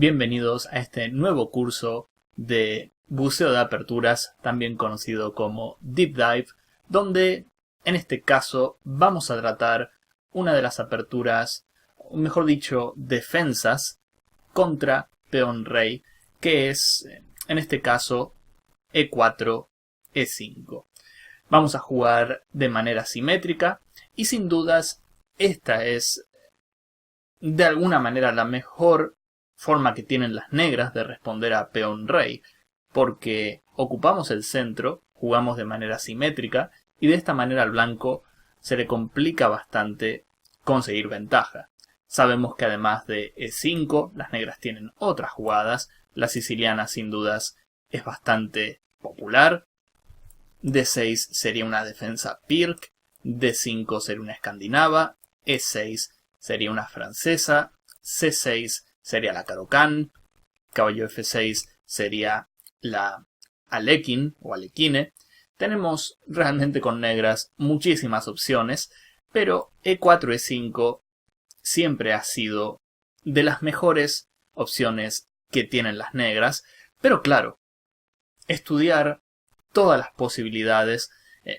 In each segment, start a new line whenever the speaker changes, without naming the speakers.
Bienvenidos a este nuevo curso de buceo de aperturas, también conocido como Deep Dive, donde en este caso vamos a tratar una de las aperturas, o mejor dicho, defensas contra peón rey, que es en este caso E4, E5. Vamos a jugar de manera simétrica y sin dudas esta es de alguna manera la mejor forma que tienen las negras de responder a peón rey, porque ocupamos el centro, jugamos de manera simétrica y de esta manera al blanco se le complica bastante conseguir ventaja. Sabemos que además de E5, las negras tienen otras jugadas, la siciliana sin dudas es bastante popular, D6 sería una defensa Pirc, D5 sería una escandinava, E6 sería una francesa, C6 sería la Caro-Kann, caballo F6 sería la Alekhine o Alekhine. Tenemos realmente con negras muchísimas opciones, pero E4, E5 siempre ha sido de las mejores opciones que tienen las negras, pero claro, estudiar todas las posibilidades,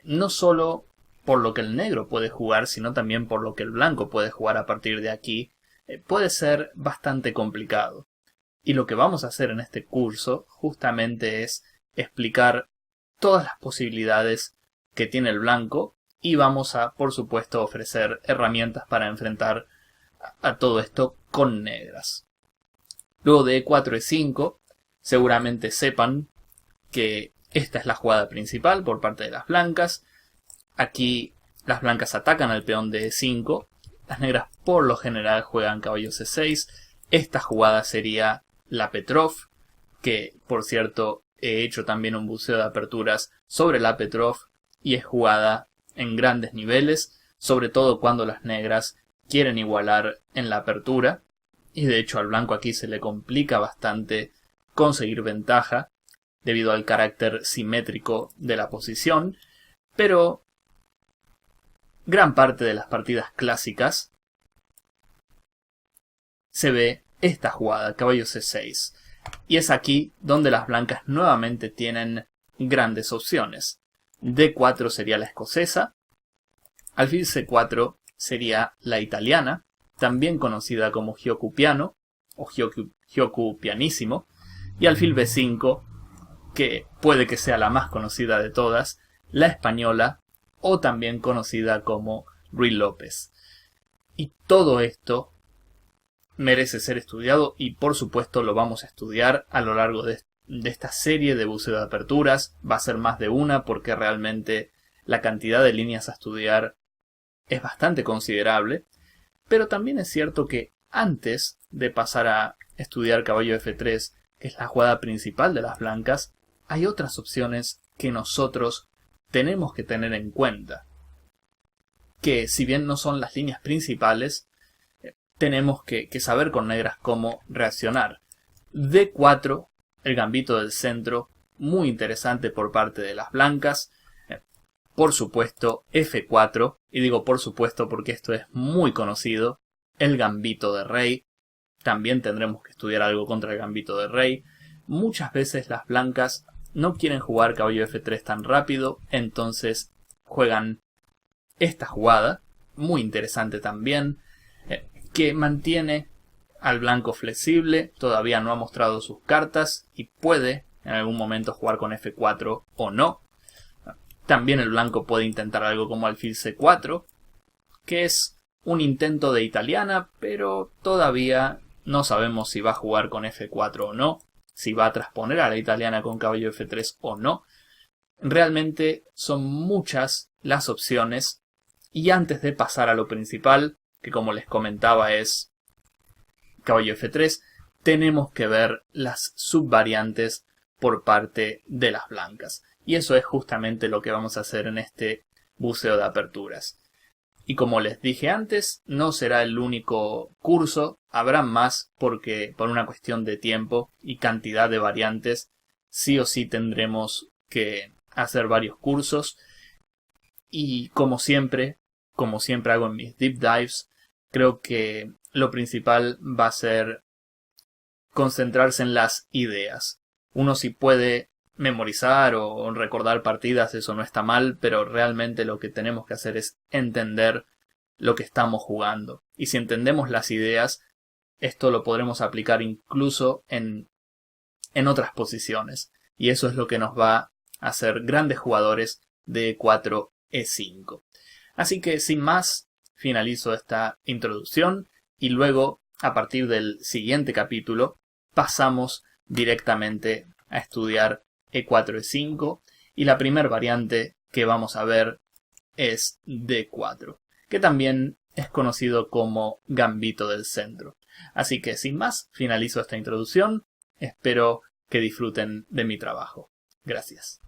no solo por lo que el negro puede jugar, sino también por lo que el blanco puede jugar a partir de aquí, puede ser bastante complicado. Y lo que vamos a hacer en este curso justamente es explicar todas las posibilidades que tiene el blanco y vamos a, por supuesto, ofrecer herramientas para enfrentar a todo esto con negras. Luego de E4, E5, seguramente sepan que esta es la jugada principal por parte de las blancas. Aquí las blancas atacan al peón de E5. Las negras por lo general juegan caballo C6. Esta jugada sería la Petrov, que por cierto he hecho también un buceo de aperturas sobre la Petrov y es jugada en grandes niveles, sobre todo cuando las negras quieren igualar en la apertura. Y de hecho al blanco aquí se le complica bastante conseguir ventaja debido al carácter simétrico de la posición, pero gran parte de las partidas clásicas se ve esta jugada, caballo C6, y es aquí donde las blancas nuevamente tienen grandes opciones. D4 sería la escocesa, alfil C4 sería la italiana, también conocida como Gioco Piano o Gioco Pianissimo, y alfil B5, que puede que sea la más conocida de todas, la española o también conocida como Ruy López. Y todo esto merece ser estudiado y por supuesto lo vamos a estudiar a lo largo de esta serie de buceo de aperturas. Va a ser más de una porque realmente la cantidad de líneas a estudiar es bastante considerable, pero también es cierto que antes de pasar a estudiar caballo F3, que es la jugada principal de las blancas, hay otras opciones que nosotros tenemos que tener en cuenta, que si bien no son las líneas principales, tenemos que saber con negras cómo reaccionar. D4, el gambito del centro, muy interesante por parte de las blancas. Por supuesto, F4, y digo por supuesto porque esto es muy conocido, el gambito de rey. También tendremos que estudiar algo contra el gambito de rey. Muchas veces las blancas no quieren jugar caballo F3 tan rápido, entonces juegan esta jugada, muy interesante también, que mantiene al blanco flexible, todavía no ha mostrado sus cartas y puede en algún momento jugar con F4 o no. También el blanco puede intentar algo como alfil C4, que es un intento de italiana, pero todavía no sabemos si va a jugar con F4 o no, si va a transponer a la italiana con caballo F3 o no. Realmente son muchas las opciones y antes de pasar a lo principal, que como les comentaba es caballo F3, tenemos que ver las subvariantes por parte de las blancas. Y eso es justamente lo que vamos a hacer en este buceo de aperturas. Y como les dije antes, no será el único curso, habrá más porque por una cuestión de tiempo y cantidad de variantes, sí o sí tendremos que hacer varios cursos. Y como siempre hago en mis deep dives, creo que lo principal va a ser concentrarse en las ideas. Uno si puede memorizar o recordar partidas, eso no está mal, pero realmente lo que tenemos que hacer es entender lo que estamos jugando. Y si entendemos las ideas, esto lo podremos aplicar incluso en otras posiciones. Y eso es lo que nos va a hacer grandes jugadores de E4, E5. Así que sin más, finalizo esta introducción y luego, a partir del siguiente capítulo, pasamos directamente a estudiar E4, E5 y la primera variante que vamos a ver es D4, que también es conocido como gambito del centro. Así que sin más, finalizo esta introducción. Espero que disfruten de mi trabajo. Gracias.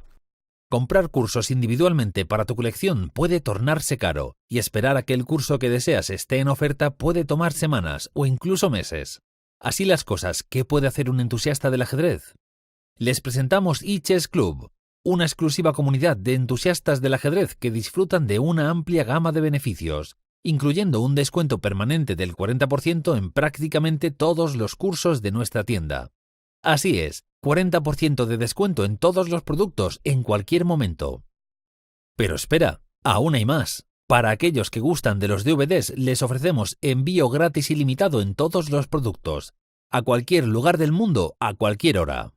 Comprar cursos individualmente para tu colección puede tornarse caro, y esperar a que el curso que deseas esté en oferta puede tomar semanas o incluso meses. Así las cosas, ¿qué puede hacer un entusiasta del ajedrez? Les presentamos eChess Club, una exclusiva comunidad de entusiastas del ajedrez que disfrutan de una amplia gama de beneficios, incluyendo un descuento permanente del 40% en prácticamente todos los cursos de nuestra tienda. Así es, 40% de descuento en todos los productos en cualquier momento. Pero espera, aún hay más. Para aquellos que gustan de los DVDs, les ofrecemos envío gratis ilimitado en todos los productos, a cualquier lugar del mundo, a cualquier hora.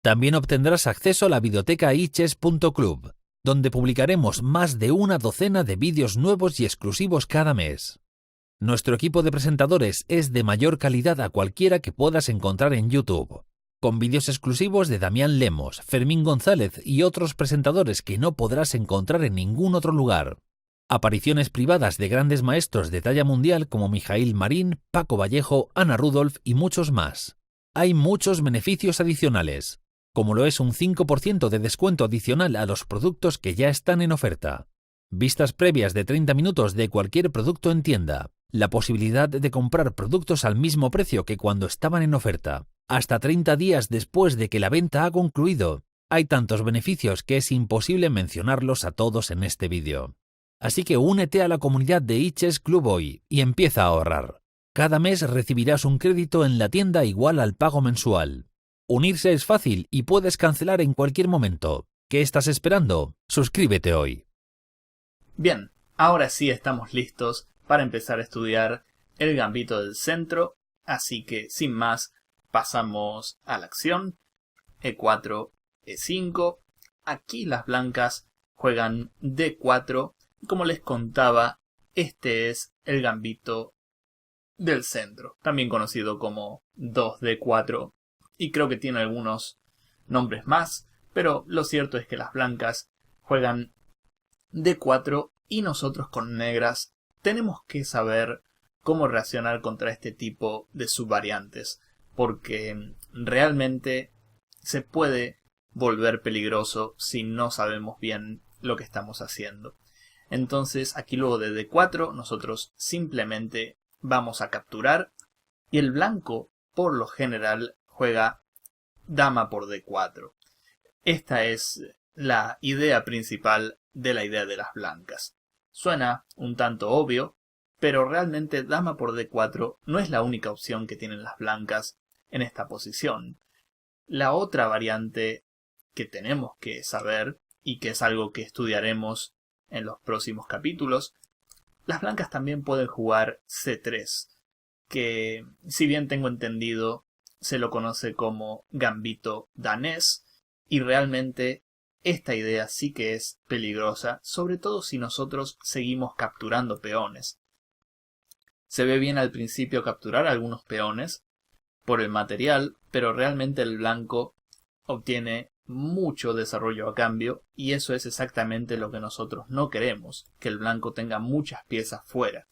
También obtendrás acceso a la videoteca ichess.club, donde publicaremos más de una docena de vídeos nuevos y exclusivos cada mes. Nuestro equipo de presentadores es de mayor calidad a cualquiera que puedas encontrar en YouTube, con vídeos exclusivos de Damián Lemos, Fermín González y otros presentadores que no podrás encontrar en ningún otro lugar. Apariciones privadas de grandes maestros de talla mundial como Mijaíl Marín, Paco Vallejo, Ana Rudolph y muchos más. Hay muchos beneficios adicionales, como lo es un 5% de descuento adicional a los productos que ya están en oferta, vistas previas de 30 minutos de cualquier producto en tienda, la posibilidad de comprar productos al mismo precio que cuando estaban en oferta, hasta 30 días después de que la venta ha concluido. Hay tantos beneficios que es imposible mencionarlos a todos en este vídeo. Así que únete a la comunidad de eChess Club hoy y empieza a ahorrar. Cada mes recibirás un crédito en la tienda igual al pago mensual. Unirse es fácil y puedes cancelar en cualquier momento. ¿Qué estás esperando? Suscríbete hoy.
Bien, ahora sí estamos listos para empezar a estudiar el gambito del centro, así que sin más pasamos a la acción. E4, E5. Aquí las blancas juegan D4. Como les contaba, este es el gambito del centro, también conocido como 2D4, y creo que tiene algunos nombres más, pero lo cierto es que las blancas juegan D4 y nosotros con negras tenemos que saber cómo reaccionar contra este tipo de subvariantes, porque realmente se puede volver peligroso si no sabemos bien lo que estamos haciendo. Entonces aquí luego de D4 nosotros simplemente vamos a capturar y el blanco por lo general juega dama por D4. Esta es la idea principal de la idea de las blancas. Suena un tanto obvio, pero realmente dama por D4 no es la única opción que tienen las blancas en esta posición. La otra variante que tenemos que saber, y que es algo que estudiaremos en los próximos capítulos, las blancas también pueden jugar C3, que si bien tengo entendido se lo conoce como gambito danés, y realmente esta idea sí que es peligrosa, sobre todo si nosotros seguimos capturando peones. Se ve bien al principio capturar algunos peones por el material, pero realmente el blanco obtiene mucho desarrollo a cambio, y eso es exactamente lo que nosotros no queremos, que el blanco tenga muchas piezas fuera.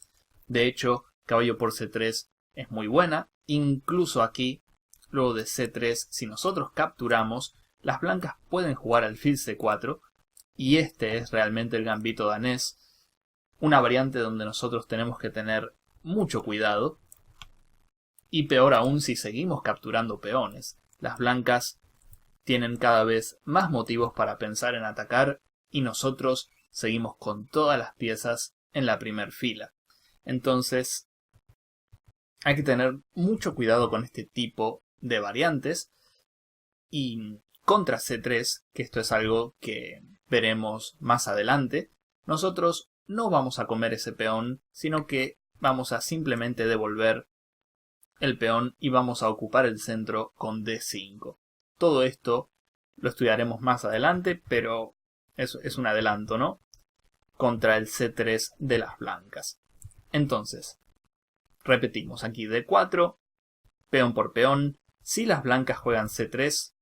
De hecho, caballo por C3 es muy buena, incluso aquí, luego de C3, si nosotros capturamos, las blancas pueden jugar alfil C4, y este es realmente el gambito danés, una variante donde nosotros tenemos que tener mucho cuidado, y peor aún si seguimos capturando peones. Las blancas tienen cada vez más motivos para pensar en atacar y nosotros seguimos con todas las piezas en la primer fila. Entonces hay que tener mucho cuidado con este tipo de variantes. Y contra C3, que esto es algo que veremos más adelante, nosotros no vamos a comer ese peón, sino que vamos a simplemente devolver el peón y vamos a ocupar el centro con D5. Todo esto lo estudiaremos más adelante, pero eso es un adelanto, ¿no? Contra el C3 de las blancas. Entonces, repetimos aquí D4, peón por peón. Si las blancas juegan C3,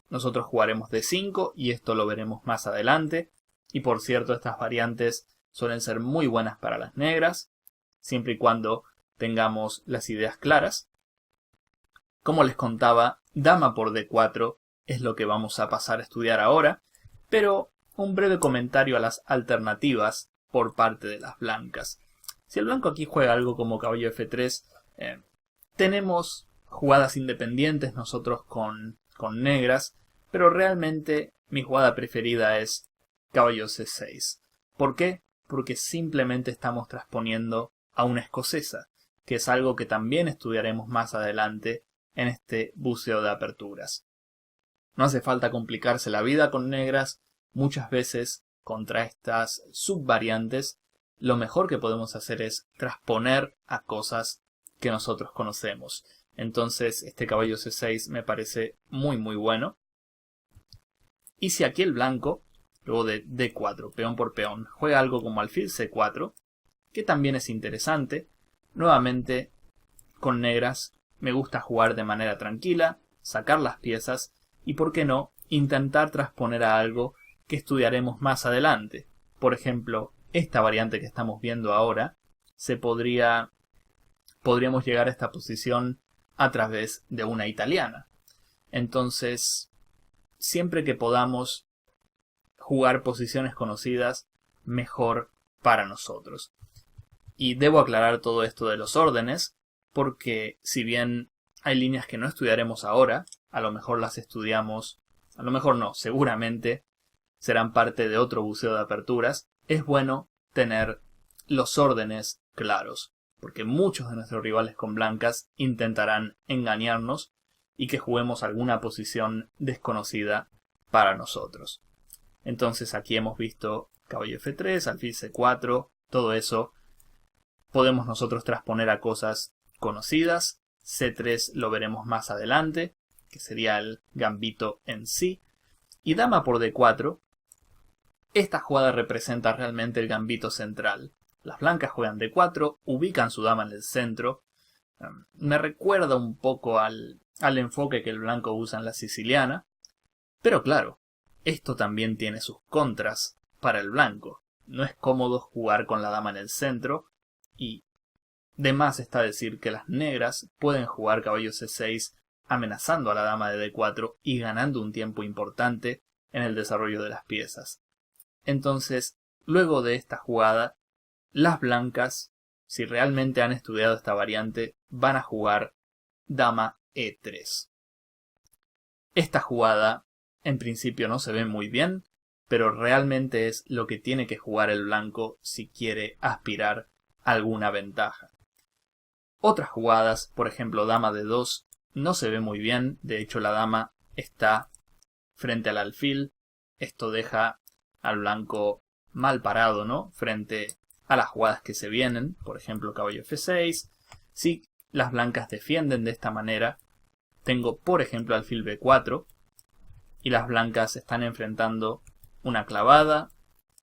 nosotros jugaremos D5 y esto lo veremos más adelante. Y por cierto, estas variantes suelen ser muy buenas para las negras, siempre y cuando tengamos las ideas claras. Como les contaba, dama por D4 es lo que vamos a pasar a estudiar ahora, pero un breve comentario a las alternativas por parte de las blancas. Si el blanco aquí juega algo como caballo F3, tenemos jugadas independientes nosotros con negras, pero realmente mi jugada preferida es caballo C6. ¿Por qué? Porque simplemente estamos transponiendo a una escocesa, que es algo que también estudiaremos más adelante en este buceo de aperturas. No hace falta complicarse la vida con negras. Muchas veces contra estas subvariantes lo mejor que podemos hacer es transponer a cosas que nosotros conocemos. Entonces este caballo C6 me parece muy bueno. Y si aquí el blanco, luego de D4, peón por peón, juega algo como alfil C4, que también es interesante, nuevamente con negras me gusta jugar de manera tranquila, sacar las piezas y, por qué no, intentar transponer a algo que estudiaremos más adelante. Por ejemplo, esta variante que estamos viendo ahora, podríamos llegar a esta posición a través de una italiana. Entonces, siempre que podamos jugar posiciones conocidas, mejor para nosotros. Y debo aclarar todo esto de los órdenes, porque si bien hay líneas que no estudiaremos ahora, a lo mejor las estudiamos, a lo mejor no, seguramente serán parte de otro buceo de aperturas, es bueno tener los órdenes claros, porque muchos de nuestros rivales con blancas intentarán engañarnos y que juguemos alguna posición desconocida para nosotros. Entonces aquí hemos visto caballo F3, alfil C4, todo eso podemos nosotros transponer a cosas conocidas. C3 lo veremos más adelante, que sería el gambito en sí. Y dama por D4, esta jugada representa realmente el gambito central. Las blancas juegan D4, ubican su dama en el centro. Me recuerda un poco al enfoque que el blanco usa en la siciliana. Pero claro, esto también tiene sus contras para el blanco. No es cómodo jugar con la dama en el centro y de más está decir que las negras pueden jugar caballo C6 amenazando a la dama de D4 y ganando un tiempo importante en el desarrollo de las piezas. Entonces, luego de esta jugada, las blancas, si realmente han estudiado esta variante, van a jugar dama E3. Esta jugada en principio no se ve muy bien, pero realmente es lo que tiene que jugar el blanco si quiere aspirar a alguna ventaja. Otras jugadas, por ejemplo dama D2, no se ve muy bien, de hecho la dama está frente al alfil, esto deja al blanco mal parado, ¿no? Frente a las jugadas que se vienen, por ejemplo caballo F6. Si las blancas defienden de esta manera, tengo por ejemplo alfil B4 y las blancas están enfrentando una clavada,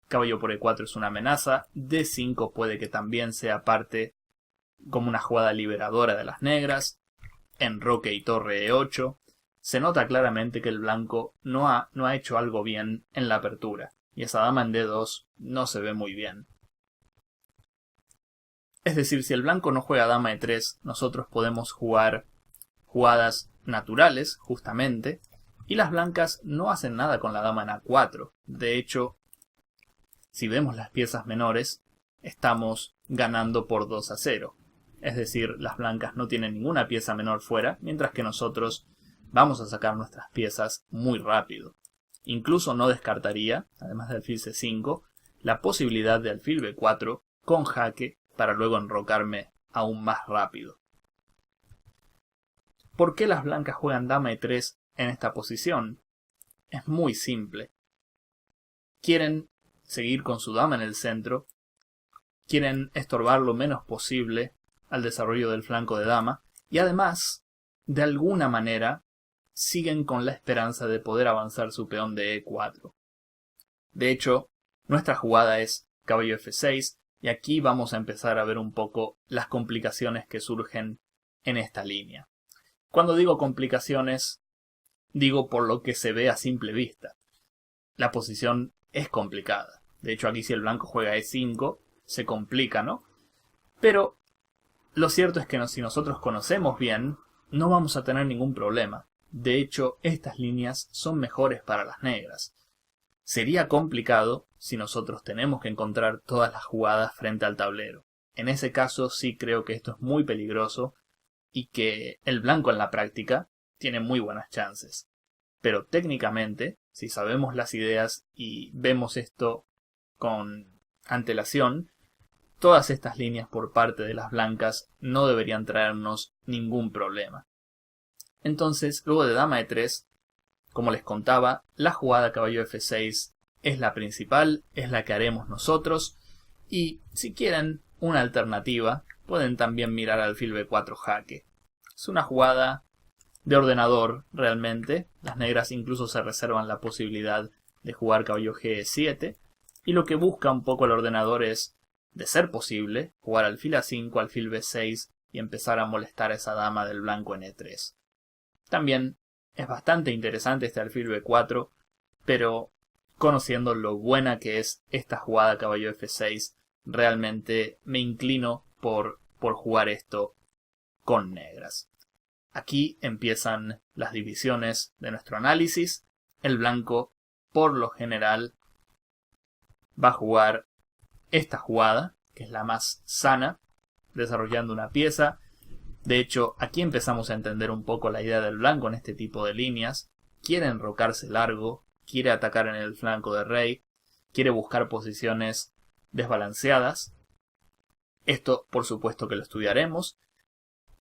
caballo por E4 es una amenaza, D5 puede que también sea parte como una jugada liberadora de las negras, enroque y torre E8. Se nota claramente que el blanco no ha hecho algo bien en la apertura, y esa dama en D2 no se ve muy bien. Es decir, si el blanco no juega dama E3, nosotros podemos jugar jugadas naturales, justamente, y las blancas no hacen nada con la dama en A4. De hecho, si vemos las piezas menores, estamos ganando por 2-0. Es decir, las blancas no tienen ninguna pieza menor fuera, mientras que nosotros vamos a sacar nuestras piezas muy rápido. Incluso no descartaría, además de alfil C5, la posibilidad de alfil B4 con jaque para luego enrocarme aún más rápido. ¿Por qué las blancas juegan dama e3 en esta posición? Es muy simple. Quieren seguir con su dama en el centro, quieren estorbar lo menos posible al desarrollo del flanco de dama, y además, de alguna manera, siguen con la esperanza de poder avanzar su peón de e4. De hecho, nuestra jugada es caballo f6, y aquí vamos a empezar a ver un poco las complicaciones que surgen en esta línea. Cuando digo complicaciones, digo por lo que se ve a simple vista. La posición es complicada. De hecho, aquí si el blanco juega e5, se complica, ¿no? Pero lo cierto es que si nosotros conocemos bien, no vamos a tener ningún problema. De hecho, estas líneas son mejores para las negras. Sería complicado si nosotros tenemos que encontrar todas las jugadas frente al tablero. En ese caso sí creo que esto es muy peligroso y que el blanco en la práctica tiene muy buenas chances. Pero técnicamente, si sabemos las ideas y vemos esto con antelación, todas estas líneas por parte de las blancas no deberían traernos ningún problema. Entonces, luego de dama e3, como les contaba, la jugada caballo f6 es la principal, es la que haremos nosotros, y si quieren una alternativa, pueden también mirar alfil b4 jaque. Es una jugada de ordenador realmente, las negras incluso se reservan la posibilidad de jugar caballo g7, y lo que busca un poco el ordenador es, de ser posible, jugar alfil a5, alfil b6 y empezar a molestar a esa dama del blanco en e3. También es bastante interesante este alfil b4, pero conociendo lo buena que es esta jugada caballo f6, realmente me inclino por jugar esto con negras. Aquí empiezan las divisiones de nuestro análisis. El blanco, por lo general, va a jugar esta jugada, que es la más sana, desarrollando una pieza. De hecho, aquí empezamos a entender un poco la idea del blanco en este tipo de líneas. Quiere enrocarse largo, quiere atacar en el flanco de rey, quiere buscar posiciones desbalanceadas. Esto, por supuesto, que lo estudiaremos.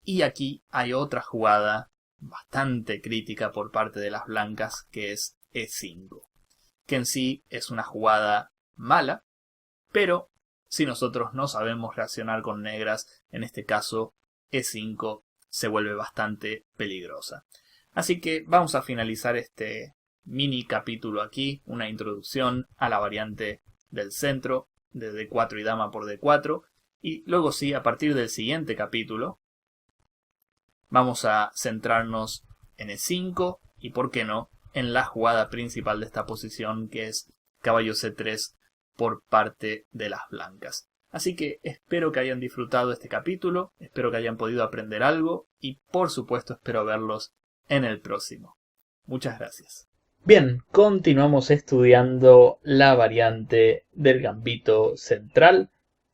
Y aquí hay otra jugada bastante crítica por parte de las blancas, que es e5, que en sí es una jugada mala, pero si nosotros no sabemos reaccionar con negras, en este caso e5 se vuelve bastante peligrosa. Así que vamos a finalizar este mini capítulo aquí, una introducción a la variante del centro de d4 y dama por d4, y luego sí, a partir del siguiente capítulo, vamos a centrarnos en e5 y, por qué no, en la jugada principal de esta posición, que es caballo c3 por parte de las blancas. Así que espero que hayan disfrutado este capítulo, espero que hayan podido aprender algo y por supuesto espero verlos en el próximo. Muchas gracias. Bien, continuamos estudiando la variante del gambito central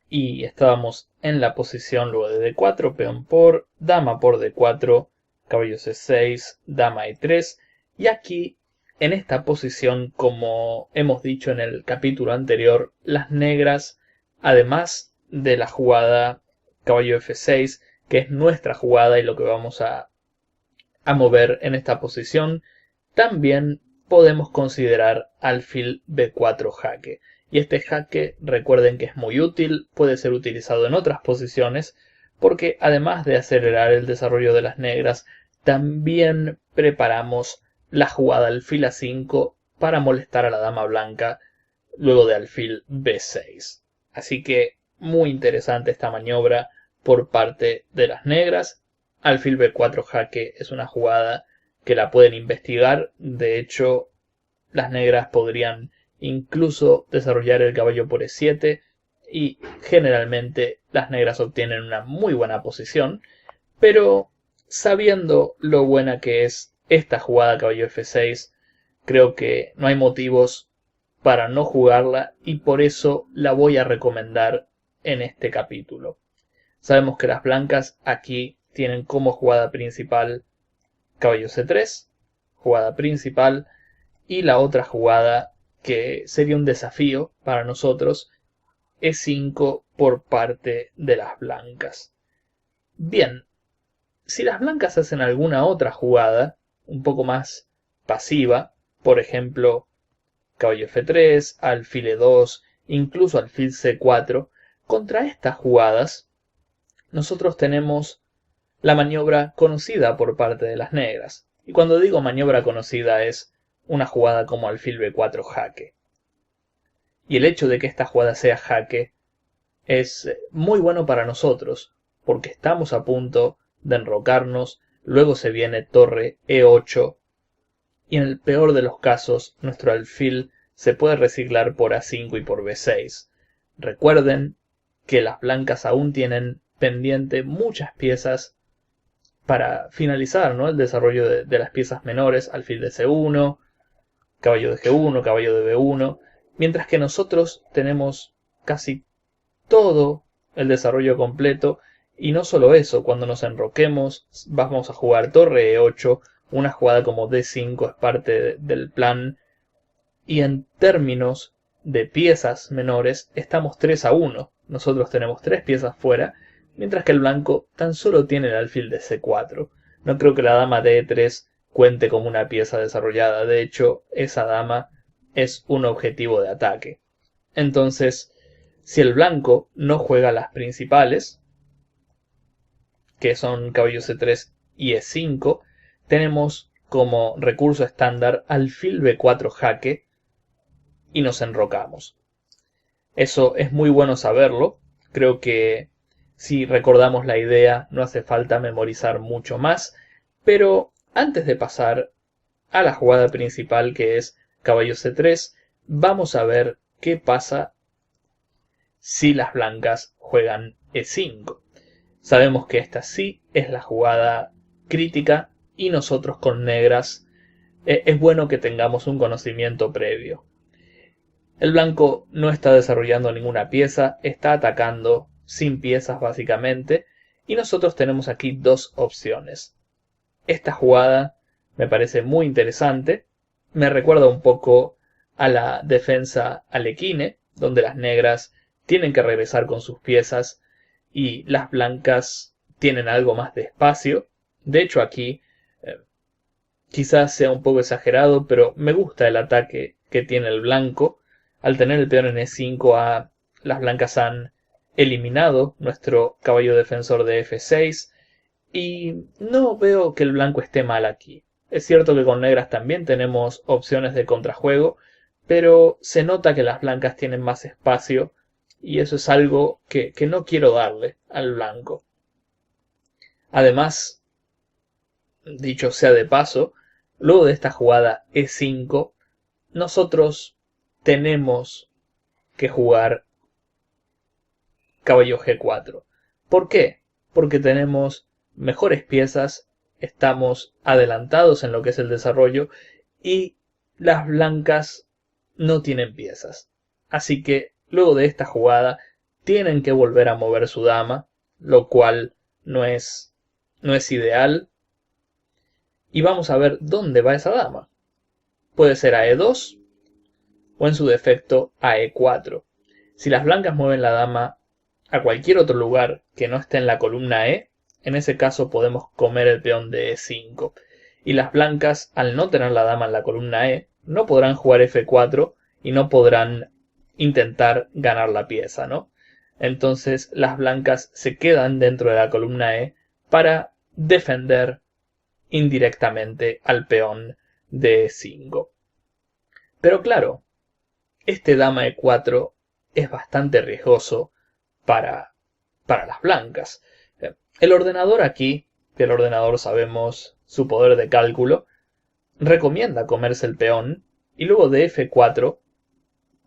y estábamos en la posición luego de d4, peón por, dama por d4, caballo c6, dama e3 y aquí en esta posición, como hemos dicho en el capítulo anterior, las negras, además de la jugada caballo f6, que es nuestra jugada y lo que vamos a mover en esta posición, también podemos considerar alfil b4 jaque. Y este jaque, recuerden que es muy útil, puede ser utilizado en otras posiciones, porque además de acelerar el desarrollo de las negras, también preparamos la jugada alfil a5 para molestar a la dama blanca luego de alfil b6. Así que muy interesante esta maniobra por parte de las negras. Alfil b4 jaque es una jugada que la pueden investigar. De hecho, las negras podrían incluso desarrollar el caballo por e7 y generalmente las negras obtienen una muy buena posición. Pero sabiendo lo buena que es esta jugada caballo f6, creo que no hay motivos para no jugarla y por eso la voy a recomendar en este capítulo. Sabemos que las blancas aquí tienen como jugada principal caballo c3, jugada principal, y la otra jugada que sería un desafío para nosotros, e5 por parte de las blancas. Bien, Si las blancas hacen alguna otra jugada, un poco más pasiva, por ejemplo, caballo F3, alfil E2, incluso alfil C4, contra estas jugadas, nosotros tenemos la maniobra conocida por parte de las negras. Y cuando digo maniobra conocida es una jugada como alfil B4 jaque. Y el hecho de que esta jugada sea jaque es muy bueno para nosotros, porque estamos a punto de enrocarnos, luego se viene torre E8, y en el peor de los casos, nuestro alfil se puede reciclar por A5 y por B6. Recuerden que las blancas aún tienen pendiente muchas piezas para finalizar, ¿no?, el desarrollo de las piezas menores, alfil de C1, caballo de G1, caballo de B1, mientras que nosotros tenemos casi todo el desarrollo completo. Y no solo eso, cuando nos enroquemos vamos a jugar torre E8, una jugada como D5 es parte del plan, y en términos de piezas menores estamos 3-1, nosotros tenemos 3 piezas fuera, mientras que el blanco tan solo tiene el alfil de C4. No creo que la dama de E3 cuente como una pieza desarrollada, de hecho esa dama es un objetivo de ataque. Entonces, si el blanco no juega las principales, que son caballo C3 y E5, tenemos como recurso estándar alfil B4 jaque y nos enrocamos. Eso es muy bueno saberlo. Creo que si recordamos la idea no hace falta memorizar mucho más, pero antes de pasar a la jugada principal, que es caballo C3, vamos a ver qué pasa si las blancas juegan E5. Sabemos que esta sí es la jugada crítica y nosotros con negras es bueno que tengamos un conocimiento previo. El blanco no está desarrollando ninguna pieza, está atacando sin piezas básicamente, y nosotros tenemos aquí dos opciones. Esta jugada me parece muy interesante, me recuerda un poco a la defensa alekhine, donde las negras tienen que regresar con sus piezas y las blancas tienen algo más de espacio. De hecho aquí quizás sea un poco exagerado, pero me gusta el ataque que tiene el blanco. Al tener el peón en E5, las blancas han eliminado nuestro caballo defensor de F6 y no veo que el blanco esté mal aquí. Es cierto que con negras también tenemos opciones de contrajuego, pero se nota que las blancas tienen más espacio y eso es algo que no quiero darle al blanco. Además, dicho sea de paso, luego de esta jugada E5, nosotros tenemos que jugar caballo G4. ¿Por qué? Porque tenemos mejores piezas, estamos adelantados en lo que es el desarrollo y las blancas no tienen piezas. Así que luego de esta jugada tienen que volver a mover su dama, lo cual no es ideal. Y vamos a ver dónde va esa dama. Puede ser a E2 o en su defecto a E4. Si las blancas mueven la dama a cualquier otro lugar que no esté en la columna E, en ese caso podemos comer el peón de E5. Y las blancas, al no tener la dama en la columna E, no podrán jugar F4 y no podrán intentar ganar la pieza, ¿no? Entonces las blancas se quedan dentro de la columna E para defender indirectamente al peón de E5. Pero claro, este dama E4 es bastante riesgoso para las blancas. El ordenador aquí, que el ordenador sabemos su poder de cálculo, recomienda comerse el peón y luego de F4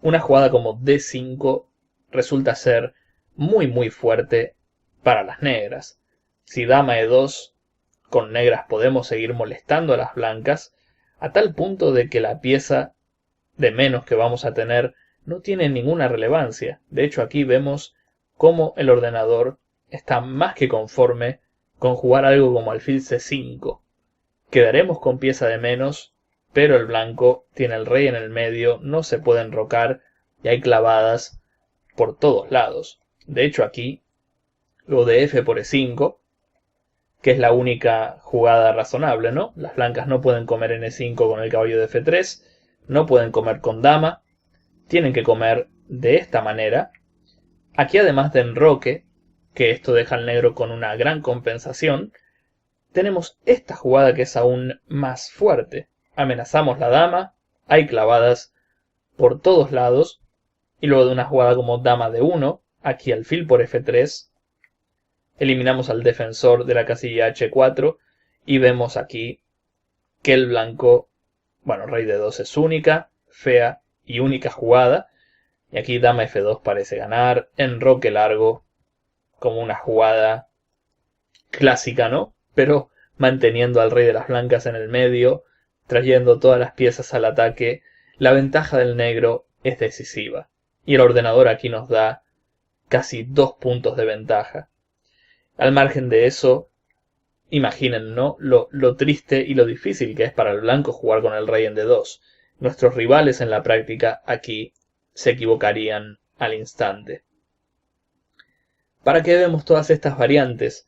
una jugada como D5 resulta ser muy fuerte para las negras. Si dama E2, con negras podemos seguir molestando a las blancas a tal punto de que la pieza de menos que vamos a tener no tiene ninguna relevancia. De hecho aquí vemos cómo el ordenador está más que conforme con jugar algo como alfil C5. Quedaremos con pieza de menos, pero el blanco tiene el rey en el medio, no se puede enrocar y hay clavadas por todos lados. De hecho aquí, lo de F por E5, que es la única jugada razonable, ¿no? Las blancas no pueden comer en E5 con el caballo de F3, no pueden comer con dama, tienen que comer de esta manera. Aquí, además de enroque, que esto deja al negro con una gran compensación, tenemos esta jugada que es aún más fuerte. Amenazamos la dama, hay clavadas por todos lados, y luego de una jugada como dama de 1, aquí alfil por F3, eliminamos al defensor de la casilla H4 y vemos aquí que el blanco, bueno, rey de 2 es única, fea y única jugada. Y aquí dama F2 parece ganar, enroque largo, como una jugada clásica, ¿no? Pero manteniendo al rey de las blancas en el medio, trayendo todas las piezas al ataque, la ventaja del negro es decisiva. Y el ordenador aquí nos da casi 2 puntos de ventaja. Al margen de eso, imaginen, ¿no? Lo triste y lo difícil que es para el blanco jugar con el rey en D2. Nuestros rivales en la práctica aquí se equivocarían al instante. ¿Para qué vemos todas estas variantes?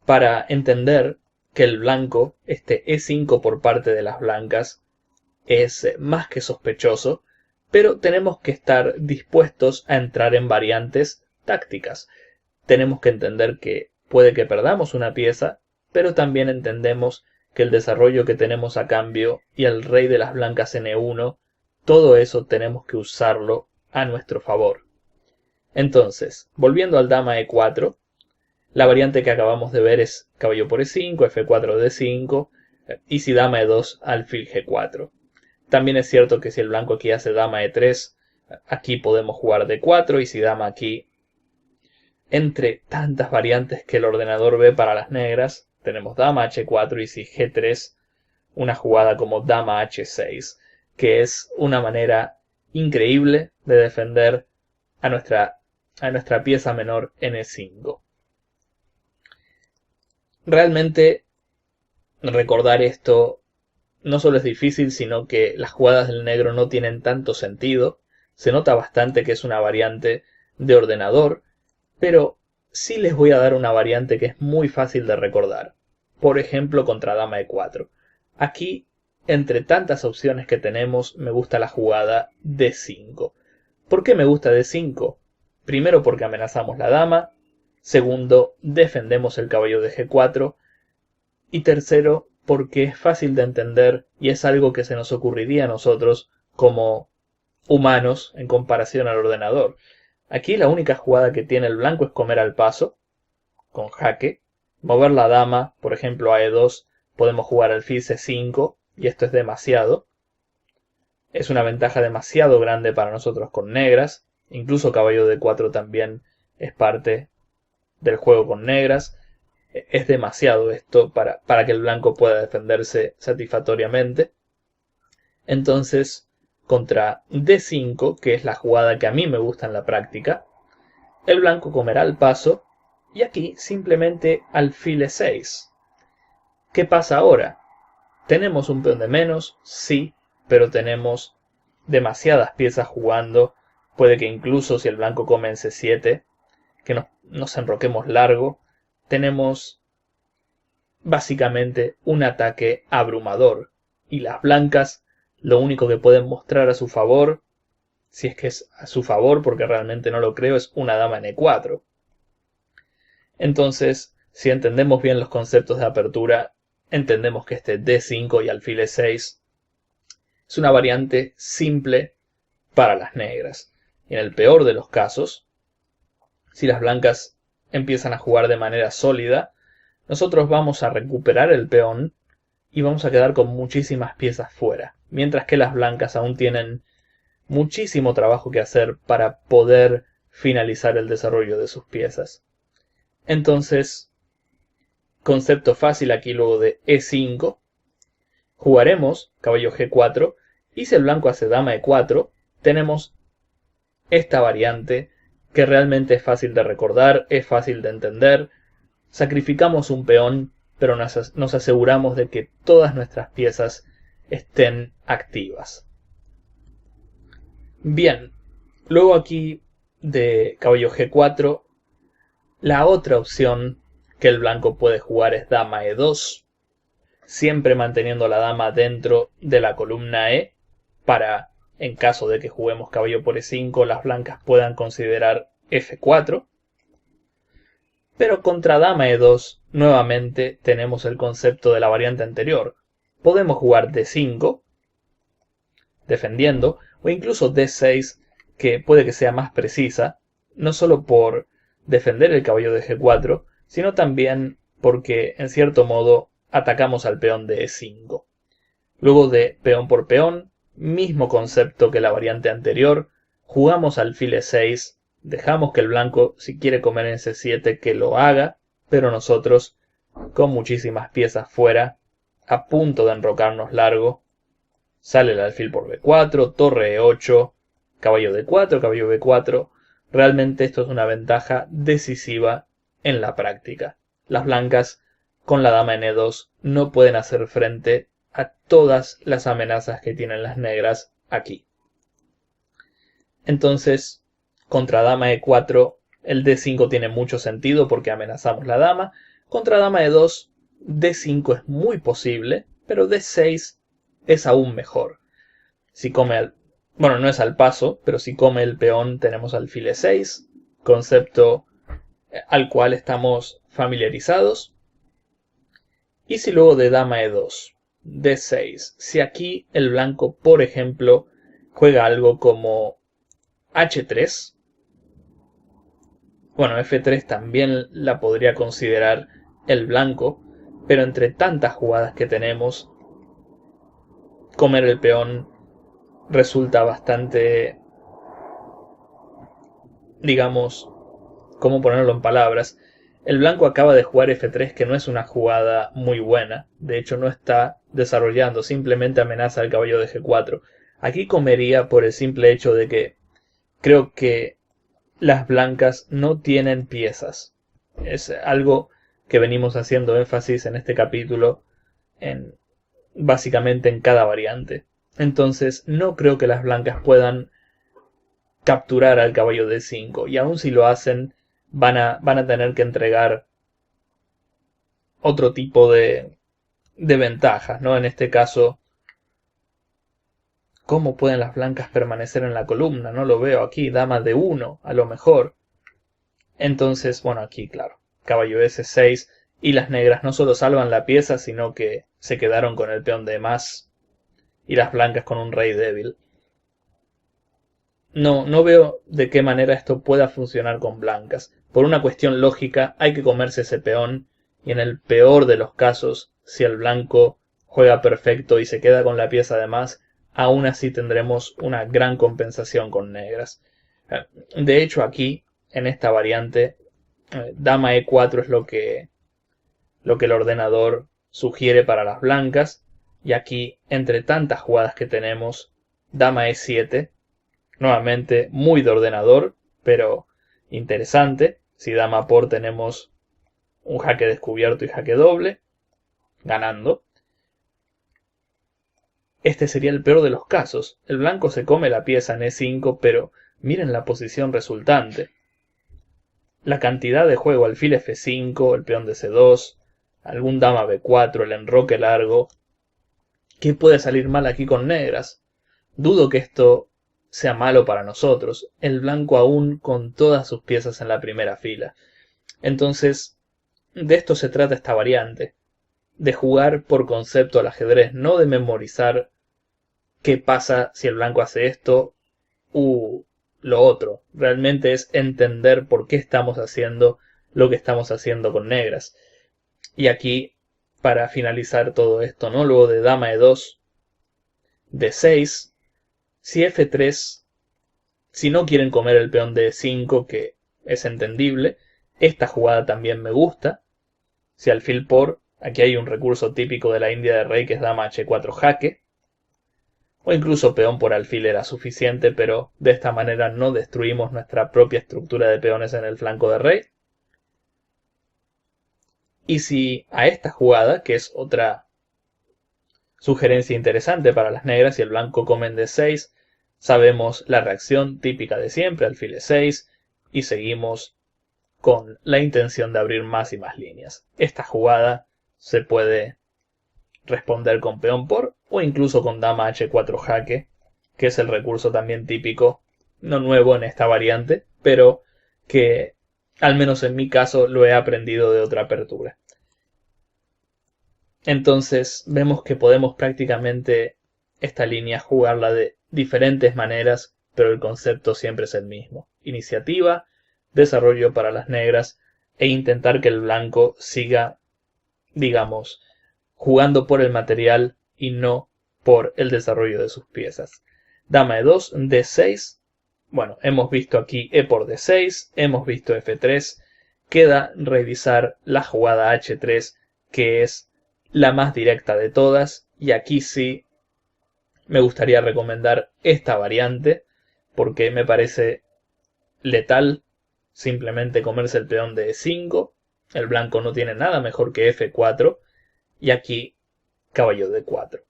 Para entender que el blanco, este E5 por parte de las blancas, es más que sospechoso, pero tenemos que estar dispuestos a entrar en variantes tácticas. Tenemos que entender que puede que perdamos una pieza, pero también entendemos que el desarrollo que tenemos a cambio y el rey de las blancas en E1, todo eso tenemos que usarlo a nuestro favor. Entonces, volviendo al dama E4, la variante que acabamos de ver es caballo por E5, F4 D5, y si dama E2, alfil G4. También es cierto que si el blanco aquí hace dama E3, aquí podemos jugar D4, y si dama aquí, entre tantas variantes que el ordenador ve para las negras, tenemos dama H4 y si G3, una jugada como dama H6, que es una manera increíble de defender a nuestra pieza menor en E5. Realmente recordar esto no solo es difícil, sino que las jugadas del negro no tienen tanto sentido. Se nota bastante que es una variante de ordenador, pero sí les voy a dar una variante que es muy fácil de recordar. Por ejemplo, contra dama E4. Aquí, entre tantas opciones que tenemos, me gusta la jugada D5. ¿Por qué me gusta D5? Primero porque amenazamos la dama. Segundo, defendemos el caballo de G4. Y tercero, porque es fácil de entender y es algo que se nos ocurriría a nosotros como humanos en comparación al ordenador. Aquí la única jugada que tiene el blanco es comer al paso, con jaque. Mover la dama, por ejemplo a E2, podemos jugar alfil C5, y esto es demasiado. Es una ventaja demasiado grande para nosotros con negras. Incluso caballo D4 también es parte del juego con negras. Es demasiado esto para que el blanco pueda defenderse satisfactoriamente. Entonces, contra D5, que es la jugada que a mí me gusta en la práctica, el blanco comerá el paso y aquí simplemente alfil E6. ¿Qué pasa ahora? ¿Tenemos un peón de menos? Sí, pero tenemos demasiadas piezas jugando. Puede que incluso si el blanco come en C7, que nos enroquemos largo, tenemos básicamente un ataque abrumador. Y las blancas lo único que pueden mostrar a su favor, si es que es a su favor, porque realmente no lo creo, es una dama en E4. Entonces, si entendemos bien los conceptos de apertura, entendemos que este D5 y alfil E6 es una variante simple para las negras. Y en el peor de los casos, si las blancas empiezan a jugar de manera sólida, nosotros vamos a recuperar el peón y vamos a quedar con muchísimas piezas fuera, mientras que las blancas aún tienen muchísimo trabajo que hacer para poder finalizar el desarrollo de sus piezas. Entonces, concepto fácil aquí luego de E5, jugaremos caballo G4 y si el blanco hace dama E4, tenemos esta variante que realmente es fácil de recordar, es fácil de entender. Sacrificamos un peón, pero nos aseguramos de que todas nuestras piezas estén activas. Bien, luego aquí de caballo G4, la otra opción que el blanco puede jugar es dama E2, siempre manteniendo la dama dentro de la columna E para, en caso de que juguemos caballo por E5, las blancas puedan considerar F4. Pero contra dama E2 nuevamente tenemos el concepto de la variante anterior. Podemos jugar D5 defendiendo, o incluso D6, que puede que sea más precisa, no solo por defender el caballo de G4, sino también porque en cierto modo atacamos al peón de E5. Luego de peón por peón, mismo concepto que la variante anterior, jugamos alfil E6, dejamos que el blanco, si quiere comer en C7, que lo haga, pero nosotros, con muchísimas piezas fuera, a punto de enrocarnos largo, sale el alfil por B4, torre E8, caballo D4, caballo B4. Realmente esto es una ventaja decisiva en la práctica. Las blancas, con la dama en E2, no pueden hacer frente a todas las amenazas que tienen las negras aquí. Entonces, contra dama E4, el D5 tiene mucho sentido porque amenazamos la dama. Contra dama E2, D5 es muy posible, pero D6 es aún mejor. Si come bueno, no es al paso, pero si come el peón tenemos alfil E6, concepto al cual estamos familiarizados. Y si luego de dama E2, D6, si aquí el blanco, por ejemplo, juega algo como H3, bueno, F3 también la podría considerar el blanco, pero entre tantas jugadas que tenemos, comer el peón resulta bastante, digamos, ¿cómo ponerlo en palabras? El blanco acaba de jugar F3, que no es una jugada muy buena. De hecho, no está desarrollando, simplemente amenaza al caballo de G4. Aquí comería por el simple hecho de que creo que las blancas no tienen piezas. Es algo que venimos haciendo énfasis en este capítulo, básicamente en cada variante. Entonces, no creo que las blancas puedan capturar al caballo de 5. Y aun si lo hacen, van a tener que entregar otro tipo de ventajas, ¿no? En este caso, ¿cómo pueden las blancas permanecer en la columna? No lo veo aquí. Dama de 1, a lo mejor. Entonces, bueno, aquí, claro. Caballo S6. Y las negras no solo salvan la pieza, sino que se quedaron con el peón de más. Y las blancas con un rey débil. No veo de qué manera esto pueda funcionar con blancas. Por una cuestión lógica, hay que comerse ese peón. Y en el peor de los casos, si el blanco juega perfecto y se queda con la pieza de más, aún así tendremos una gran compensación con negras. De hecho, aquí, en esta variante, dama E4 es lo que el ordenador sugiere para las blancas. Y aquí, entre tantas jugadas que tenemos, dama E7, nuevamente muy de ordenador, pero interesante. Si dama por tenemos un jaque descubierto y jaque doble, ganando. Este sería el peor de los casos. El blanco se come la pieza en E5, pero miren la posición resultante. La cantidad de juego, alfil F5, el peón de C2, algún dama B4, el enroque largo. ¿Qué puede salir mal aquí con negras? Dudo que esto sea malo para nosotros. El blanco aún con todas sus piezas en la primera fila. Entonces, de esto se trata esta variante. De jugar por concepto al ajedrez, no de memorizar qué pasa si el blanco hace esto u lo otro. Realmente es entender por qué estamos haciendo lo que estamos haciendo con negras. Y aquí, para finalizar todo esto, ¿no? Luego de dama E2, D6, si F3, si no quieren comer el peón de E5, que es entendible, esta jugada también me gusta. Si alfil por, aquí hay un recurso típico de la India de rey que es dama H4 jaque. O incluso peón por alfil era suficiente, pero de esta manera no destruimos nuestra propia estructura de peones en el flanco de rey. Y si a esta jugada, que es otra sugerencia interesante para las negras, si el blanco come en D6, sabemos la reacción típica de siempre, alfil E6, y seguimos con la intención de abrir más y más líneas. Esta jugada se puede responder con peón por o incluso con dama h4 jaque, que es el recurso también típico, no nuevo en esta variante, pero que al menos en mi caso lo he aprendido de otra apertura. Entonces vemos que podemos prácticamente esta línea jugarla de diferentes maneras, pero el concepto siempre es el mismo. Iniciativa, desarrollo para las negras e intentar que el blanco siga, digamos, jugando por el material y no por el desarrollo de sus piezas. Dama e2, d6. Bueno, hemos visto aquí e por d6, hemos visto f3. Queda revisar la jugada h3, que es la más directa de todas. Y aquí sí me gustaría recomendar esta variante, porque me parece letal simplemente comerse el peón de e5. El blanco no tiene nada mejor que f4. Y aquí caballo d4.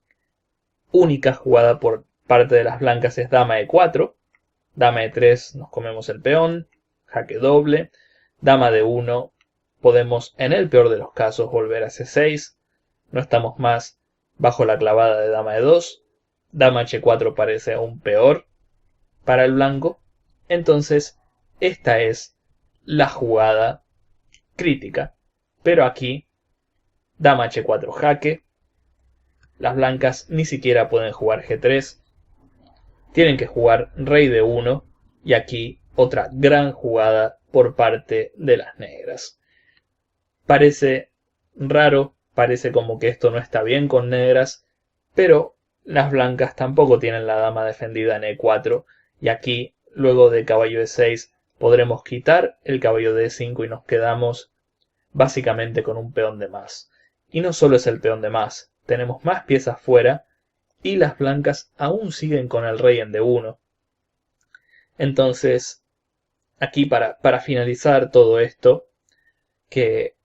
Única jugada por parte de las blancas es dama e4. Dama e3 nos comemos el peón. Jaque doble. Dama d1 podemos en el peor de los casos volver a c6. No estamos más bajo la clavada de dama e2. Dama h4 parece aún peor para el blanco. Entonces esta es la jugada crítica. Pero aquí dama h4 jaque. Las blancas ni siquiera pueden jugar g3. Tienen que jugar rey d1. Y aquí otra gran jugada por parte de las negras. Parece raro, parece como que esto no está bien con negras, pero las blancas tampoco tienen la dama defendida en e4. Y aquí, luego de caballo e6, podremos quitar el caballo de e5 y nos quedamos básicamente con un peón de más. Y no solo es el peón de más, tenemos más piezas fuera y las blancas aún siguen con el rey en d1. Entonces, aquí para finalizar todo esto, que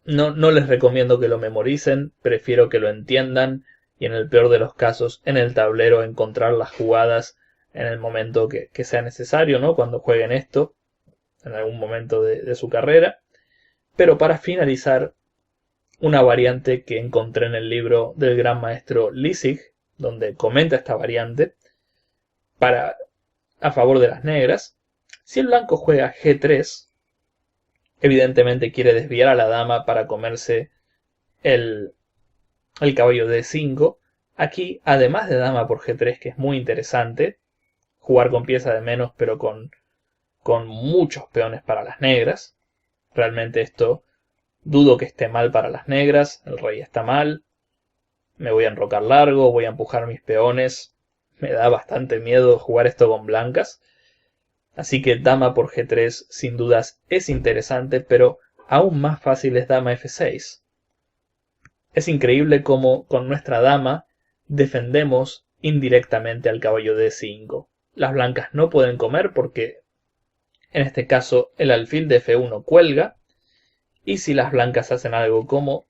no les recomiendo que lo memoricen, prefiero que lo entiendan y en el peor de los casos en el tablero encontrar las jugadas en el momento que sea necesario, ¿no? Cuando jueguen esto, en algún momento de su carrera. Pero para finalizar, una variante que encontré en el libro del gran maestro Lissig, donde comenta esta variante, a favor de las negras. Si el blanco juega g3, evidentemente quiere desviar a la dama para comerse el caballo de e5. Aquí, además de dama por g3, que es muy interesante, jugar con pieza de menos, pero con muchos peones para las negras. Realmente esto dudo que esté mal para las negras, el rey está mal, me voy a enrocar largo, voy a empujar mis peones, me da bastante miedo jugar esto con blancas. Así que dama por g3 sin dudas es interesante, pero aún más fácil es dama f6. Es increíble cómo con nuestra dama defendemos indirectamente al caballo de e5. Las blancas no pueden comer porque en este caso el alfil de f1 cuelga. Y si las blancas hacen algo como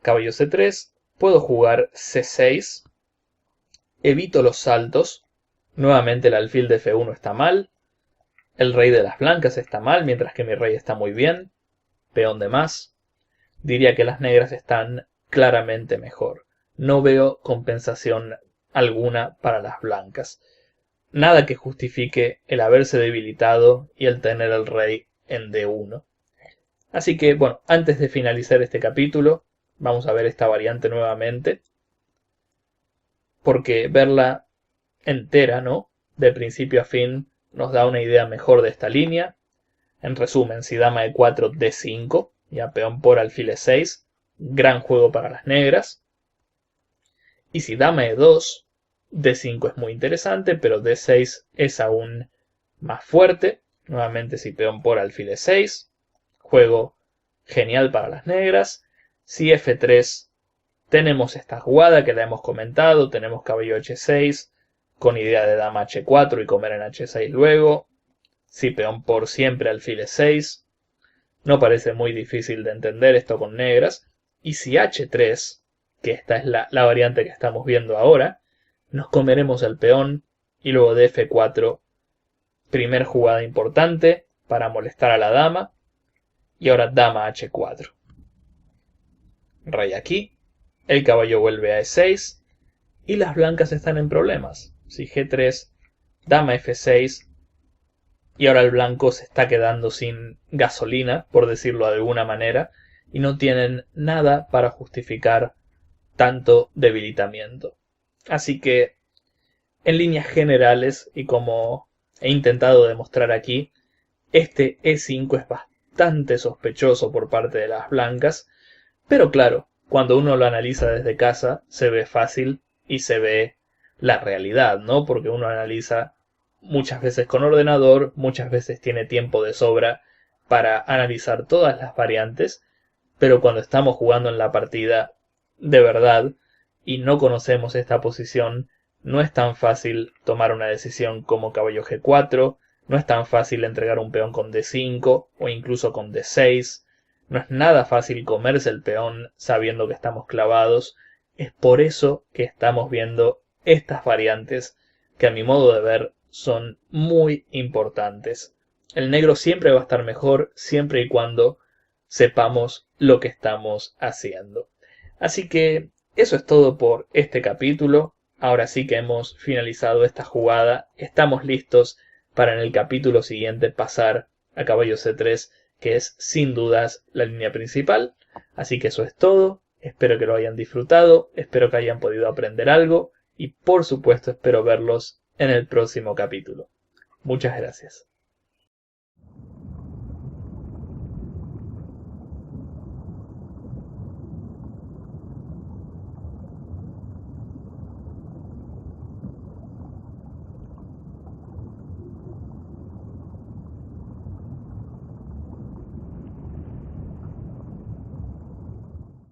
caballo c3, puedo jugar c6. Evito los saltos. Nuevamente el alfil de f1 está mal. El rey de las blancas está mal, mientras que mi rey está muy bien. Peón de más. Diría que las negras están claramente mejor. No veo compensación alguna para las blancas. Nada que justifique el haberse debilitado y el tener el rey en d1. Así que, bueno, antes de finalizar este capítulo, vamos a ver esta variante nuevamente. Porque verla entera, ¿no? De principio a fin, nos da una idea mejor de esta línea. En resumen, si dama e4, d5, ya peón por alfil e6, gran juego para las negras. Y si dama e2, d5 es muy interesante, pero d6 es aún más fuerte. Nuevamente si peón por alfil e6, juego genial para las negras. Si f3, tenemos esta jugada que la hemos comentado, tenemos caballo h6, con idea de dama h4 y comer en h6 luego. Si peón por siempre alfil e6, no parece muy difícil de entender esto con negras. Y si h3, que esta es la variante que estamos viendo ahora, nos comeremos el peón y luego de f4, primer jugada importante para molestar a la dama. y ahora dama h4. Rey aquí, el caballo vuelve a e6 y las blancas están en problemas. Si g3, dama f6 y ahora el blanco se está quedando sin gasolina, por decirlo de alguna manera, y no tienen nada para justificar tanto debilitamiento. Así que, en líneas generales, y como he intentado demostrar aquí, este e5 es bastante sospechoso por parte de las blancas, pero claro, cuando uno lo analiza desde casa, se ve fácil y se ve la realidad, ¿no? Porque uno analiza muchas veces con ordenador, muchas veces tiene tiempo de sobra para analizar todas las variantes, pero cuando estamos jugando en la partida de verdad y no conocemos esta posición, no es tan fácil tomar una decisión como caballo g4, no es tan fácil entregar un peón con d5 o incluso con d6, no es nada fácil comerse el peón sabiendo que estamos clavados. Es por eso que estamos viendo estas variantes que a mi modo de ver son muy importantes. El negro siempre va a estar mejor siempre y cuando sepamos lo que estamos haciendo. Así que eso es todo por este capítulo. Ahora sí que hemos finalizado esta jugada. Estamos listos para en el capítulo siguiente pasar a caballo c3, que es sin dudas la línea principal. Así que eso es todo. Espero que lo hayan disfrutado, espero que hayan podido aprender algo y por supuesto espero verlos en el próximo capítulo. Muchas gracias.